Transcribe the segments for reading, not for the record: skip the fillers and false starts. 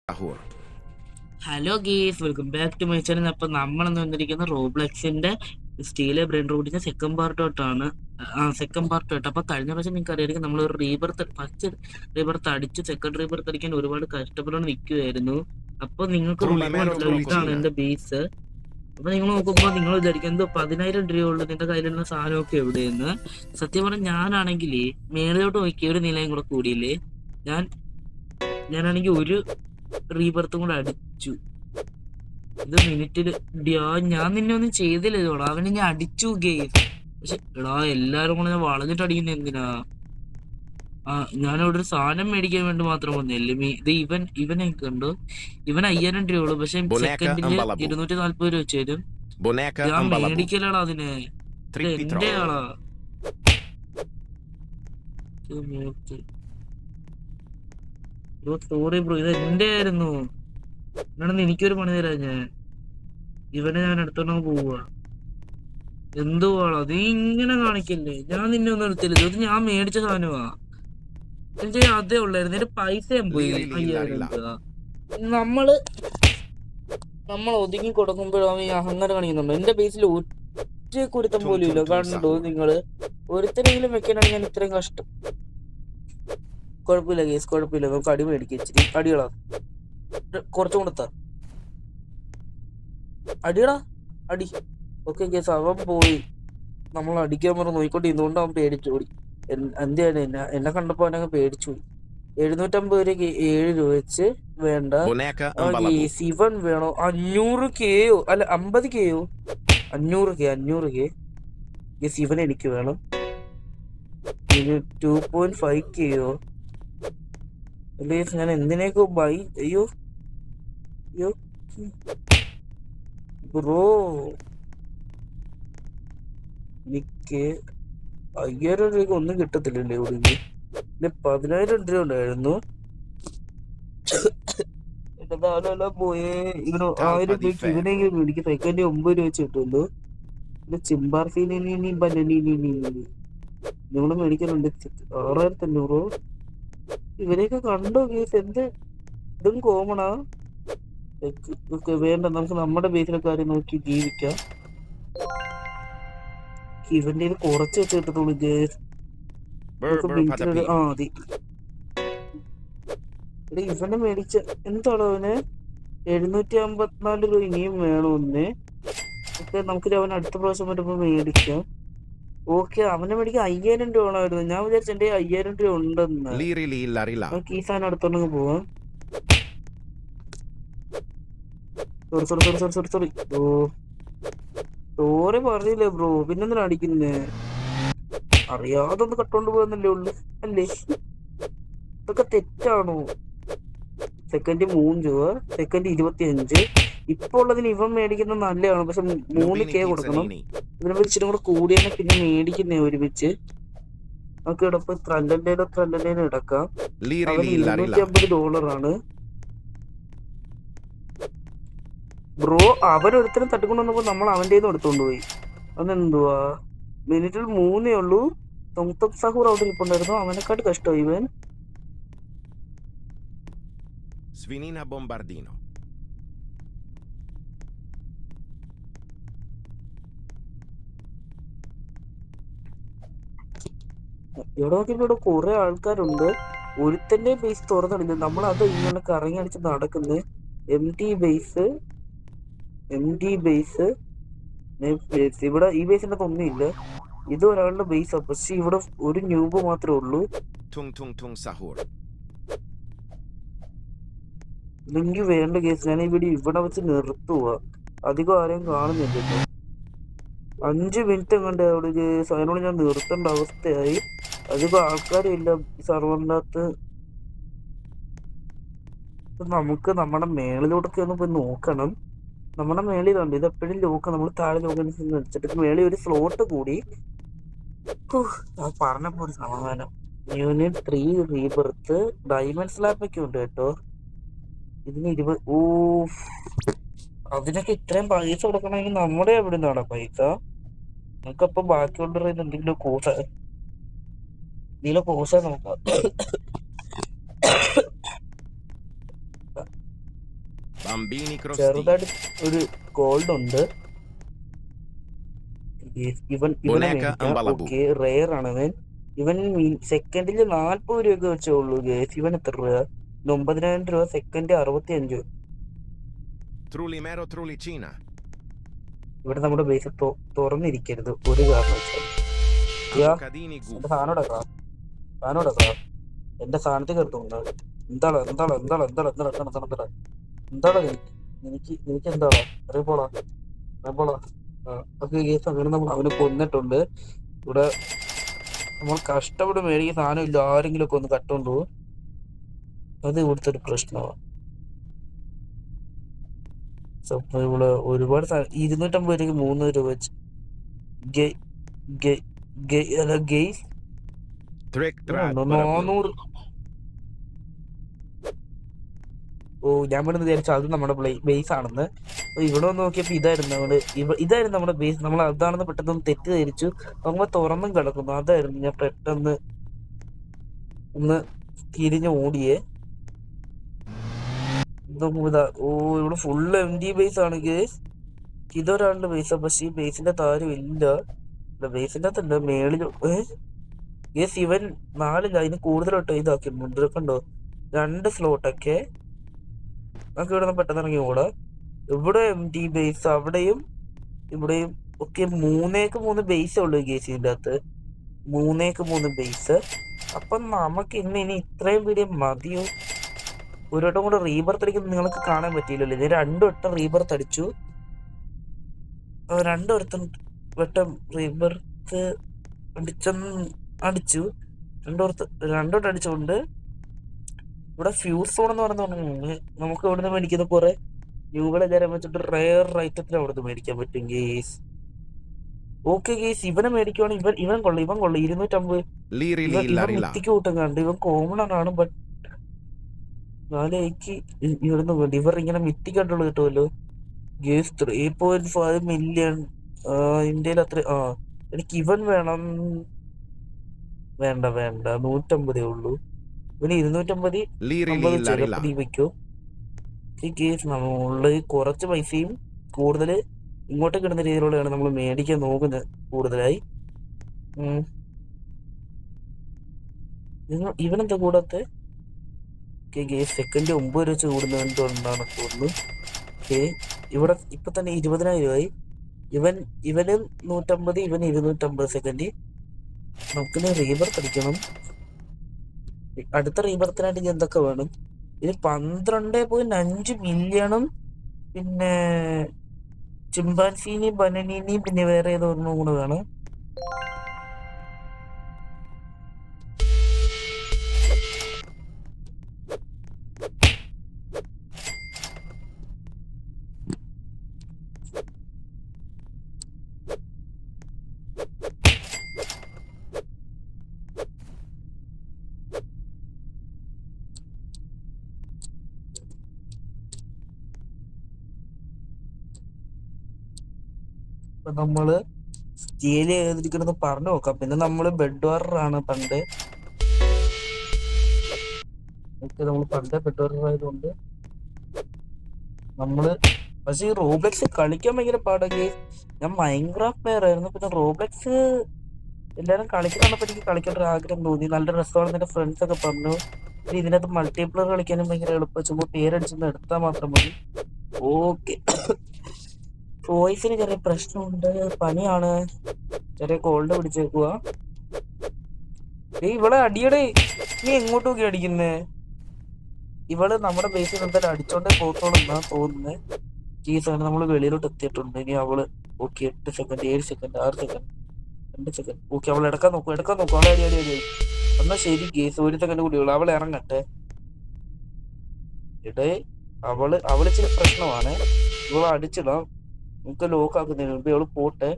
Sahur. Hello guys, welcome back to my channel. അപ്പം നമ്മളെന്ന് വന്നിരിക്കുന്ന റോബ്ലക്സിന്റെ സ്റ്റീലെ ബ്രെയിൻ റൂട്ടിന്റെ സെക്കൻഡ് പാർട്ടോട്ടാണ്. സെക്കൻഡ് പാർട്ടോട്ട്. അപ്പൊ കഴിഞ്ഞ പ്രാവശ്യം നിങ്ങൾക്ക് അറിയായിരിക്കും നമ്മൾ ഒരു ഫസ്റ്റ് റീബർത്ത് അടിച്ച് സെക്കൻഡ് റീബർത്ത് അടിക്കാൻ ഒരുപാട് കഷ്ടപ്പെട്ടുകൊണ്ട് നിൽക്കുമായിരുന്നു. അപ്പൊ നിങ്ങൾക്ക് നോക്കുമ്പോൾ മനസ്സിലാവും ഇതാണ് എന്റെ ബേസ്. അപ്പൊ നിങ്ങൾ നോക്കുമ്പോൾ നിങ്ങൾ വിചാരിക്കുന്നത് 10,000 രൂപയുള്ളൂ നിന്റെ കയ്യിലുള്ള സാധനമൊക്കെ എവിടെയെന്ന്. സത്യം പറഞ്ഞാൽ ഞാനാണെങ്കിൽ മേളിലോട്ട് നോക്കിയ ഒരു നിലയും കൂടെ കൂടിയില്ലേ, ഞാനാണെങ്കിൽ ഒരു റീബർത്തും കൂടെ അടിച്ചു. ഇത് മിനിറ്റില് ഞാൻ നിന്നെ ഒന്നും ചെയ്തില്ല ചോടാ, അവനെ ഞാൻ അടിച്ചു ഗെയ്സ്. പക്ഷെ എടാ എല്ലാരും കൂടെ ഞാൻ വളഞ്ഞിട്ട് അടിക്കുന്ന എന്തിനാ? ഞാനവിടെ ഒരു സാധനം മേടിക്കാൻ വേണ്ടി മാത്രം വന്നില്ലേ. ഇത് ഇവനെ കണ്ടു, ഇവൻ 5,000 രൂപയുള്ളൂ. പക്ഷെ സെക്കൻഡില് 240 രൂപ വെച്ച് തരും. ഞാൻ മേടിക്കലാടാ അതിന്, എന്റെ ആളാ. സോറി ബ്രോ, ഇത് എന്റെ ആയിരുന്നു. എന്നാണെന്ന് എനിക്കൊരു പണി തരാം. ഇവനെ ഞാൻ എടുത്തോണ്ട് പോവുക. എന്തുവാണോ നീ ഇങ്ങനെ കാണിക്കല്ലേ? ഞാൻ നിന്നെ ഒന്നും എടുത്തില്ല, ഇത് ഞാൻ മേടിച്ച സാധനമാ. എന്റെ അതേ ഉള്ളായിരുന്നു, എന്റെ പൈസ ഞാൻ പോയി 5,000 രൂപ. നമ്മൾ ഒതുങ്ങി കൊടുക്കുമ്പോഴും ഈ അഹങ്കാരം കാണിക്കുന്നുണ്ടോ? എന്റെ ബേസിൽ ഒറ്റ കുരുത്തം പോലും ഇല്ല. കണ്ടോ നിങ്ങള്? ഒരുത്തരെങ്കിലും വെക്കാനാണ് ഞാൻ ഇത്രയും കഷ്ടം. കുഴപ്പമില്ല കേസ്, കുഴപ്പമില്ല. നമുക്ക് അടി മേടിക്കുക, ഇച്ചിരി അടികളാ. കുറച്ചും കൊടുത്താ അടിയടാ, അടി. ഓക്കെ കേസ്, അവൻ പോയി. നമ്മൾ അടിക്കാൻ പറഞ്ഞ് നോക്കിക്കൊണ്ട് ഇന്നുകൊണ്ട് അവൻ പേടിച്ചു ഓടി. എന്താണ് എന്നെ കണ്ടപ്പോ അവനങ്ങ് പേടിച്ചു പോയി. 750 രൂപ 7 രൂപ വെച്ച് വേണ്ട. ഇവൻ വേണോ 500K അല്ല 50K 500K യെസ്, ഇവൻ എനിക്ക് വേണം. 2.5K അല്ലേ? ഞാൻ എന്തിനേക്കോ അയ്യോ ബ്രോ, എനിക്ക് 5,000 രൂപയ്ക്ക് ഒന്നും കിട്ടത്തില്ലല്ലേ ഇവിടെ? 10,000 രൂപ ഉണ്ടായിരുന്നു. എന്റെ പോയേ. ഇവന് 1000 രൂപയ്ക്ക് ഇവനെങ്കിലും മേടിക്കും. സെക്കൻഡ് 9 രൂപ വെച്ച് കിട്ടുമല്ലോ. പിന്നെ ചിമ്പാർസീനി നിങ്ങള് മേടിക്കാനുണ്ട് 6,500. ഇവരെയൊക്കെ കണ്ടോ കേസ്? എന്ത് ഇതും കോമണാ. വേണ്ട, നമുക്ക് നമ്മുടെ ബേസിലെ കാര്യം നോക്കി ജീവിക്കാം. ഇവന്റെ ഇത് കുറച്ച് വെച്ച് കിട്ടത്തുള്ളൂ കേസ്. മതി. ഇവനെ മേടിച്ച എന്താണോ അവന് 754 രൂപ ഇനിയും വേണമെന്ന്. നമുക്ക് അവൻ അടുത്ത പ്രാവശ്യം വരുമ്പോ മേടിക്കാം. ഓക്കെ, അവനെ മേടിക്കാൻ 5,000 രൂപ വേണമായിരുന്നു. ഞാൻ വിചാരിച്ച എന്റെ 5,000 രൂപ ഉണ്ടെന്ന്. നമുക്ക് ഈ സാധനം അടുത്തോണ്ടെങ്കിൽ പോവാം. സോറി സോറി പറഞ്ഞില്ലേ ബ്രോ, പിന്നെന്തിനാ അടിക്കുന്നേ? അറിയാതെ ഒന്ന് കട്ടോണ്ട് പോയെന്നല്ലേ ഉള്ളു അല്ലേ? ഇതൊക്കെ തെറ്റാണോ? സെക്കൻഡ് 3 രൂപ, സെക്കൻഡ് 25. ഇപ്പൊ ഉള്ളതിന് ഇവൻ മേടിക്കുന്നത് നല്ലതാണ്, പക്ഷെ 3K കൊടുക്കണം. ഇതിനെ ഇച്ചിരി കൂടെ കൂടിയാണ് പിന്നെ മേടിക്കുന്നേ ഒരുമിച്ച്. നമുക്ക് ഇടപ്പ് ത്രണ്ടേനെ ഇടക്കാം. അവന് $250 ബ്രോ. അവനൊരുത്തരം തട്ടിക്കൊണ്ട് വന്നപ്പോ നമ്മൾ അവന്റെ എടുത്തോണ്ട് പോയി. അതെന്തുവാ? മിനിറ്റിൽ 3 ഉള്ളൂ. സഹൂർ അവിടെ നിൽപ്പുണ്ടായിരുന്നു. അവനെക്കാട്ട് കഷ്ടമായി ഇവൻ. Svinina Bombardino. ഇവിടെ നോക്കിയപ്പോ ഇവിടെ കുറെ ആൾക്കാരുണ്ട്. ഒരുത്തന്റെ ബേസ് തുറന്നിടുന്നു. നമ്മളത് ഇങ്ങനെ കറങ്ങി അടിച്ച് നടക്കുന്നത്. എം ടി ബേസ് ഇവിടെ ഈ ബേസിന്റെ ഒന്നുമില്ല. ഇത് ഒരാളുടെ ബേസാ, പക്ഷെ ഇവിടെ ഒരു ന്യൂബ് മാത്രമേ ഉള്ളൂ. ഇല്ലെങ്കിൽ വേണ്ട കേസ്, ഞാൻ ഇവിടെ വെച്ച് നിർത്തുക. അധികം ആരെയും കാണുന്നില്ലല്ലോ. 5 മിനിറ്റ് കണ്ട് അവിടെ അതിനോട് ഞാൻ നിർത്തേണ്ട അവസ്ഥയായി. അധികം ആൾക്കാരും ഇല്ല സർവറിൻ്റെ അകത്ത്. നമുക്ക് നമ്മുടെ മേളിലോട്ടൊക്കെ ഒന്ന് പോയി നോക്കണം. നമ്മുടെ മേളിലുണ്ട്, ഇത് എപ്പോഴും ലോക്ക്. നമ്മൾ താഴെ ലോക്ക് വെച്ചിട്ട് മേളിൽ ഒരു സ്ലോട്ട് കൂടി. പറഞ്ഞപ്പോ ഒരു സമാധാനം. യൂണിറ്റ് 3 റീബർത്ത് ഡയമണ്ട് സ്ലാബൊക്കെ ഉണ്ട് കേട്ടോ. ഇതിന് 20. അതിനൊക്കെ ഇത്രയും പൈസ കൊടുക്കണമെങ്കിൽ നമ്മുടെ എവിടെ നിന്നാണ് പൈസ? നമുക്കപ്പൊ ബാക്കിയുള്ള എന്തെങ്കിലും കോഴ്സ് നോക്കാം. Bambini Crosti. ചെറുതായിട്ട് ഒരു ഗോൾഡ് ഉണ്ട്. ഇവനെ Boneca മേടിക്കാം. Ambalabu. ഓക്കെ, റെയർ ആണ് അവൻ. ഇവൻ സെക്കൻഡില് 40 രൂപയൊക്കെ വെച്ചേ ഉള്ളൂ ഗേസ്. ഇവൻ എത്ര രൂപ? 9,000 രൂപ. സെക്കൻഡ് 65. Trulli Mero Trullicina. ഇവിടെ നമ്മുടെ ബേസ് തുറന്നിരിക്കരുത് ഒരു കാരണവശാലും. Avocadini Gu. എന്റെ സാധനം എടുക്കാം. എന്റെ സാധനത്തിൽ കയറുന്നുണ്ട്. എന്താണ് എനിക്ക് എന്താണ് അറിയപ്പോളാ. ഓക്കെ കേസ്, അങ്ങനെ നമ്മൾ അവനെ കൊന്നിട്ടുണ്ട്. ഇവിടെ നമ്മൾ കഷ്ടപ്പെട്ട് മേടിക്കുന്ന സാധനം ഇല്ല, ആരെങ്കിലും ഒക്കെ ഒന്ന് കട്ടുകൊണ്ടു പോകും. അത് ഇവിടുത്തെ ഒരു പ്രശ്നമാണ്. ഇവിടെ ഒരുപാട് 250 രൂപയ്ക്ക് 3 രൂപ വെച്ച് ഗെയ്സ് 400. ഓ, ഞാൻ ഇവിടെ വിചാരിച്ചു അത് നമ്മുടെ ബേസ് ആണെന്ന്. ഇവിടെ വന്ന് നോക്കിയപ്പോ ഇതായിരുന്നു നമ്മുടെ ബേസ്. നമ്മൾ അതാണെന്ന് പെട്ടെന്ന് തെറ്റിദ്ധരിച്ചു. നമ്മൾ തുറന്നും കിടക്കുന്നു. അതായിരുന്നു ഞാൻ പെട്ടെന്ന് ഒന്ന് തിരിഞ്ഞ് ഓടിയേ. ഓ, ഇവിടെ ഫുള്ള് MD ബേസ് ആണ് ഗേസ്. ഇതൊരാളുടെ ബേസാ, പക്ഷെ ഈ ബേസിന്റെ താരം ഇല്ല. ബേസിന്റെ അകത്തുണ്ട് മേളിൽ. ഗേസ് ഇവൻ 4 അതിന് കൂടുതലോട്ടോ ഇതാക്കിയിട്ടുണ്ട്. കണ്ടോ, 2 സ്ലോട്ടൊക്കെ. നമുക്ക് ഇവിടെ നിന്ന് പെട്ടെന്ന് ഇറങ്ങി ഓടാ. ഇവിടെ MD ബേസ്, അവിടെയും ഇവിടെയും ഒക്കെ 3x3 ബേസേ ഉള്ളൂ ഗേസ്. ഇതിൻ്റെ അകത്ത് 3x3 ബേസ്. അപ്പം നമുക്ക് ഇനി ഇത്രയും വീഡിയോ മതിയോ? ഒരു വട്ടം കൂടെ റീബർത്ത് അടിക്കുന്നത് നിങ്ങൾക്ക് കാണാൻ പറ്റിയില്ലല്ലോ. ഇത് 2 വട്ടം റീബർത്ത് അടിച്ചു. 2 വട്ടം റീബർത്ത് അടിച്ചു. 2 വട്ടം അടിച്ചുകൊണ്ട് ഇവിടെ ഫ്യൂസ് സോൺ എന്ന് പറയുന്ന നമുക്ക് ഇവിടുന്ന് മേടിക്കുന്ന കുറെ ന്യൂകളെല്ലാരും വെച്ചിട്ട് റെയർ ഐറ്റത്തിന് അവിടുന്ന് മേടിക്കാൻ പറ്റും ഗേസ്. ഓക്കെ ഗേസ്, ഇവനെ മേടിക്കുവാണെങ്കിൽ ഇവൻ കൊള്ളു 250. ഇവൻ മിത്തിക്ക് കൂട്ടം കണ്ട്. ഇവൻ കോമൺ ആണ്. ബട്ട് 4 ഇവിടുന്ന് വേണ്ടി ഇവർ ഇങ്ങനെ മിത്തിക്കായിട്ടുള്ള കിട്ടുമല്ലോ ഗേസ്. 3.5 മില്യൺ ഇന്ത്യയിൽ അത്ര. എനിക്ക് ഇവൻ വേണം. വേണ്ട 150 ഉള്ളൂ. ഇവന് 250 വയ്ക്കോ കേസ്. നമ്മളുള്ള കുറച്ച് പൈസയും കൂടുതൽ ഇങ്ങോട്ടേക്ക് ഇടുന്ന രീതിയിലുള്ളതാണ് നമ്മൾ മേടിക്കാൻ നോക്കുന്നത് കൂടുതലായി. ഇവനെന്താ കൂടാത്തെ? സെക്കൻഡ് 9 രൂപ വെച്ച് കൂടുന്നത് എന്തുകൊണ്ടാണ് തോന്നുന്നു. ഇവിടെ ഇപ്പൊ തന്നെ 20,000 രൂപയായി. ഇവന് 150, ഇവന് 250 സെക്കൻഡ്. നമുക്കിന് റീബർത്ത് അടിക്കണം. അടുത്ത റീബർത്തിനായിട്ട് ഇനി എന്തൊക്കെ വേണം? ഇത് 12.5 മില്യണും പിന്നെ ചിമ്പാൻസിനി ബനനീനി പിന്നെ വേറെ ഏതോ ഒന്നും കൂടെ വേണം. നമ്മള് സ്റ്റീൽ ചെയ്തിരിക്കണെന്ന് പറഞ്ഞു നോക്കാം. പിന്നെ നമ്മള് ബെഡ് വാറർ ആണ് പണ്ട്. നമ്മൾ പണ്ടേ ബെഡ് വാറർ ആയതുകൊണ്ട് നമ്മള്. പക്ഷെ ഈ റോബ്ലക്സ് കളിക്കാൻ ഭയങ്കര പാടൊക്കെ. ഞാൻ മൈൻക്രാഫ്റ്റ് പ്ലെയർ ആയിരുന്നു. പിന്നെ റോബ്ലക്സ് എല്ലാരും കളിക്കുന്നപ്പോ എനിക്ക് കളിക്കേണ്ട ഒരു ആഗ്രഹം തോന്നി. നല്ല രസമാണെന്ന് എന്റെ ഫ്രണ്ട്സ് ഒക്കെ പറഞ്ഞു. ഇതിനകത്ത് മൾട്ടിപ്ലെയർ കളിക്കാനും ഭയങ്കര എളുപ്പം. ചുമ്മാ പേരടിച്ചൊന്ന് എടുത്താൽ മാത്രം മതി. ഓക്കെ, വോയിസിന് ചെറിയ പ്രശ്നമുണ്ട്, പനിയാണ്, ചെറിയ കോൾഡ് പിടിച്ചേക്കുക. ഇവളെ അടിയടേ, നീ എങ്ങോട്ട് നോക്കി അടിക്കുന്നേ? ഇവള് നമ്മുടെ ബേസിൽ എന്തായാലും അടിച്ചോണ്ടേ പോത്തോളെന്നാ തോന്നുന്നേ. ജീസാണ്, നമ്മൾ വെളിയിലോട്ട് എത്തിയിട്ടുണ്ട്. ഇനി അവള് okay 8 second 7 second 6 second 2 second. Okay, അവൾ എടുക്കാൻ നോക്കും. അവളെ അടി. എന്നാ ശരി ഗേസ്, 1 സെക്കൻഡ് കൂടി ഉള്ളു. അവളെ ഇറങ്ങട്ടെ. ഇടേ അവള് ചില പ്രശ്നമാണ്. ഇവളെ അടിച്ചിടാം. നമുക്ക് ലോക്ക് ആക്കുന്നതിന് മുമ്പ് ഇവള് പോട്ടെ.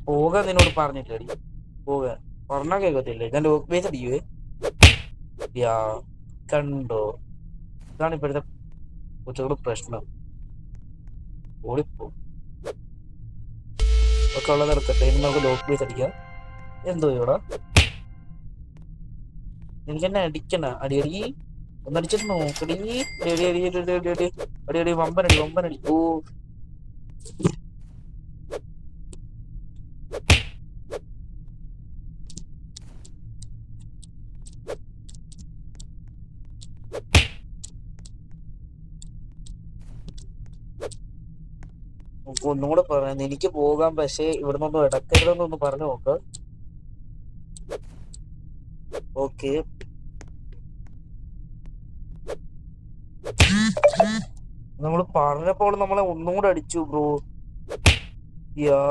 പോകാൻ നിന്നോട് പറഞ്ഞില്ലേ? പോകാൻ പറഞ്ഞാ കേൾക്കത്തില്ലേ? ഞാൻ ലോക്ക് ബേസ് അടിക്കുവേ. കണ്ടോ, ഇതാണ് ഇപ്പോഴത്തെ കൊച്ചുകൂടെ പ്രശ്നം. ഓടിപ്പോ ഒക്കെ ഉള്ളത് എടുക്കട്ടെ. ഇനി നമുക്ക് ലോക്ക് ബേസ് അടിക്കാം. എന്തോ ഇവിടെ എനിക്ക് എന്നെ അടിക്കണ അടി. ഒന്നടിച്ചിട്ട് നോക്കടി. അടി അടി അടി അടി അടി അടി അടി അടി വമ്പനടി വമ്പനടി. ഓ ഒന്നുകൂടെ പറയുന്നത് എനിക്ക് പോകാം, പക്ഷേ ഇവിടെ നിന്നൊന്നും ഇടക്കരുതെന്നൊന്ന് പറഞ്ഞു നോക്ക്. ഓക്കെ, നമ്മൾ പറഞ്ഞപ്പോൾ നമ്മളെ ഒന്നും കൂടെ അടിച്ചു ബ്രോ. യാ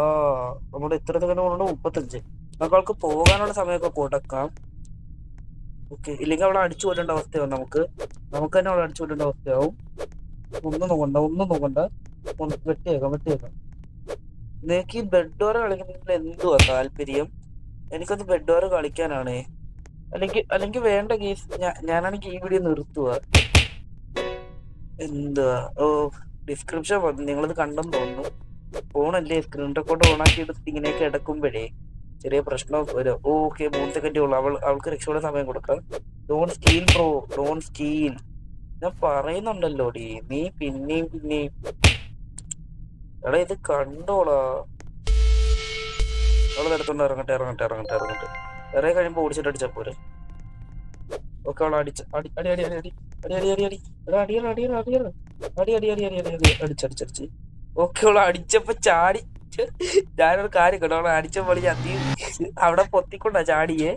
നമ്മുടെ എത്ര സെക്കൻഡ് കൊണ്ട് 35. നമുക്ക് പോകാനുള്ള സമയമൊക്കെ കൊടുക്കാം. ഓക്കെ, ഇല്ലെങ്കിൽ അവളെ അടിച്ചു കൊല്ലേണ്ട അവസ്ഥയാവും. നമുക്ക് തന്നെ അവളെ അടിച്ചു കൊല്ലേണ്ട അവസ്ഥയാവും. ഒന്നും നോക്കണ്ട വെട്ടിയേക്കാം. നിനക്ക് ഈ ബെഡ് ഡോർ കളിക്കുന്നതിൽ എന്തുവാ താല്പര്യം? എനിക്കൊന്ന് ബെഡ് ഡോർ കളിക്കാനാണേ. അല്ലെങ്കിൽ വേണ്ട കേസ് ഞാനാണെങ്കിൽ ഈ വീഡിയോ നിർത്തുക. എന്തുവാ, ഓ ഡിസ്ക്രിപ്ഷൻ നിങ്ങളത് കണ്ടെന്ന് തോന്നുന്നു. ഫോണല്ലേ, സ്ക്രീൻ റെക്കോർഡ് ഓണാക്കി എടുത്ത് ഇങ്ങനെയൊക്കെ എടുക്കുമ്പോഴേ ചെറിയ പ്രശ്നം വരും. ഓക്കെ, 3 സെക്കൻഡേ ഉള്ളൂ. അവൾക്ക് രക്ഷപ്പെടാൻ സമയം കൊടുക്കാം. Don't steal bro, don't steal. ഞാൻ പറയുന്നുണ്ടല്ലോ ഡി, നീ പിന്നെയും എടാ ഇത് കണ്ടോളാ. അവളെ എടുത്തോണ്ട് ഇറങ്ങട്ടെ. ഇറങ്ങി കഴിയുമ്പോ ഓടിച്ചിട്ട് അടിച്ചാ പോരെ. ഓക്കെ, അവളെ അടിച്ച് അടി അടി അടി അടി അടി അടി അടി അടിച്ചടിച്ചടിച്ച്. ഓക്കെ, അവളെ അടിച്ചപ്പോ ചാടി. ഞാനൊരു കാര്യം കേട്ടോ, അവളെ അടിച്ച പൊളി അവിടെ പൊത്തിക്കൊണ്ടാ ചാടിയേ.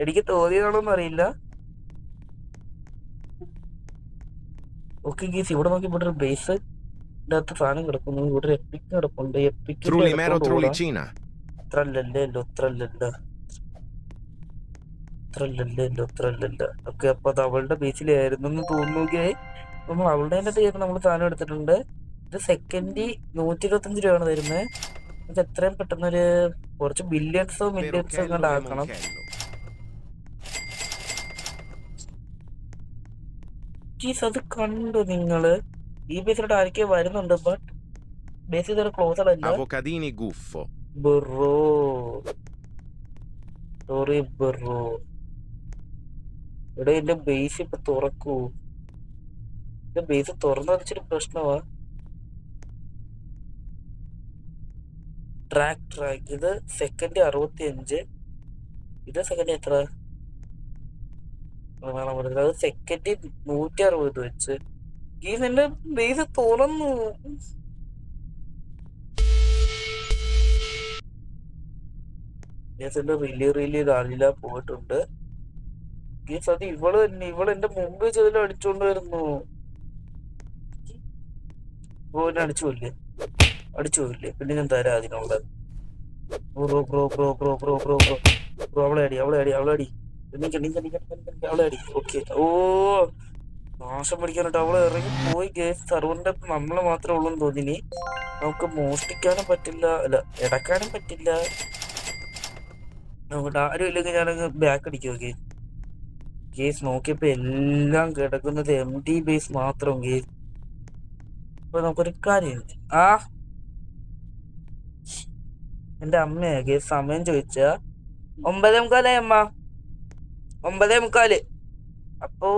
എനിക്ക് തോന്നിയതാണോന്നും അറിയില്ല. ഓക്കെ ഗീസ്, ഇവിടെ നോക്കി ഇവിടെ ഒരു ബേസ് അകത്ത് സാധനം കിടക്കുന്നു. ഇവിടെ ഒരു എപ്പിക് കിടപ്പുണ്ട്. എപ്പിക്കിന്റെ Trulimero Trulicina. ഇത്രല്ലല്ലോ. ഓക്കെ, അപ്പൊ അത് അവളുടെ ബേസിലായിരുന്നു തോന്നുകയെ. നമ്മൾ അവളുടെ തന്നെ നമ്മൾ സാധനം എടുത്തിട്ടുണ്ട്. ഇത് സെക്കൻഡ് 125 രൂപയാണ് തരുന്നത്. നമുക്ക് എത്രയും പെട്ടെന്നൊരു കുറച്ച് മില്യൺസോ എങ്ങാണ്ട് ആക്കണം. അത് കണ്ടു നിങ്ങള്. ഈ ബേസിലോട്ട് ആരൊക്കെയോ വരുന്നുണ്ട്, ബട്ട് ബേസ് ഇതൊരു ക്ലോസഡ് അല്ല. Avocadini Guffo. Bro sorry bro. ഇവിടെ എന്റെ ബേസ് ഇപ്പൊ തുറക്കൂ. എന്റെ ബേസ് തുറന്നു വെച്ചൊരു പ്രശ്നമാ. ട്രാക്ക് ഇത് സെക്കൻഡ് 65. ഇത് സെക്കൻഡ് എത്ര? അത് സെക്കൻഡ് 160 വെച്ച്. ഈ എന്റെ ബേസ് തുറന്നു. റിലി കാണില്ല പോയിട്ടുണ്ട്. അത് ഇവള് തന്നെ, എന്റെ മുമ്പ് ചെയ്തിട്ട് അടിച്ചോണ്ട് വരുന്നു. അടിച്ചു പോയില്ലേ, പിന്നെ ഞാൻ തരാം അതിനുള്ളത്. ബ്രോ അവളെ അടി. ഓക്കെ, ഓ നാശം പിടിക്കാനായിട്ട് അവളെ ഇറങ്ങി പോയി. ഗേസ് സർവറിന്റെ നമ്മളെ മാത്രമേ ഉള്ളൂ എന്ന് തോന്നിനി. നമുക്ക് മോഷ്ടിക്കാനും പറ്റില്ല, അല്ല ഇടക്കാനും പറ്റില്ല. നമുക്ക് ആരും ഇല്ലെങ്കിൽ ഞാനങ്ങ് ബാക്ക് അടിക്കും. ഓക്കെ കേസ് നോക്കിയപ്പോ എല്ലാം കിടക്കുന്നത് MD ബേസ് മാത്രം. കേസ് ഇപ്പൊ നമുക്കൊരു കാര്യം, എന്റെ അമ്മയാ കേസ് സമയം ചോദിച്ച 9:45 അമ്മ, 9:45. അപ്പോ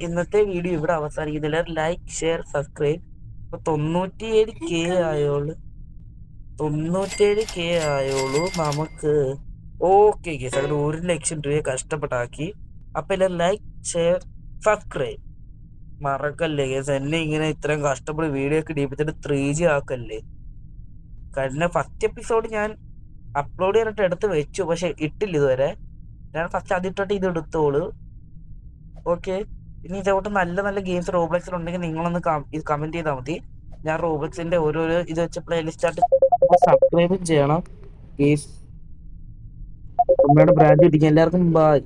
ഇന്നത്തെ വീഡിയോ ഇവിടെ അവസാനിക്കുന്നില്ല. Like, share, subscribe. ഇപ്പൊ 97K ആയോളൂ നമുക്ക്. ഓക്കെ കേസ്, അങ്ങനെ 1 ലക്ഷം രൂപയെ കഷ്ടപ്പെട്ടാക്കി. അപ്പൊ എല്ലാം ലൈക്ക്, ഷെയർ, സബ്സ്ക്രൈബ് മറക്കല്ലേ കേസ്. എന്നെ ഇങ്ങനെ ഇത്രയും കഷ്ടപ്പെട്ട് വീഡിയോ ഒക്കെ ഇടിപ്പിച്ചിട്ട് 3G ആക്കല്ലേ. കഴിഞ്ഞ ഫസ്റ്റ് എപ്പിസോഡ് ഞാൻ അപ്ലോഡ് ചെയ്യാനായിട്ട് എടുത്ത് വെച്ചു, പക്ഷെ ഇട്ടില്ല ഇതുവരെ. ഞാൻ ഫസ്റ്റ് അതിട്ടിട്ട് ഇത് എടുത്തോളൂ. ഓക്കെ, ഇനി ഇതോട്ട് നല്ല ഗെയിംസ് റോബ്ലക്സിൽ ഉണ്ടെങ്കിൽ നിങ്ങളൊന്ന് ഇത് കമന്റ് ചെയ്താൽ മതി. ഞാൻ റോബ്ലക്സിന്റെ ഓരോരോ ഇത് വെച്ച് പ്ലേലിസ്റ്റ് ആയിട്ട് സബ്സ്ക്രൈബും ചെയ്യണം. അമ്മയുടെ ബ്രാൻഡ് ഇരിക്കും. എല്ലാവർക്കും ബൈ.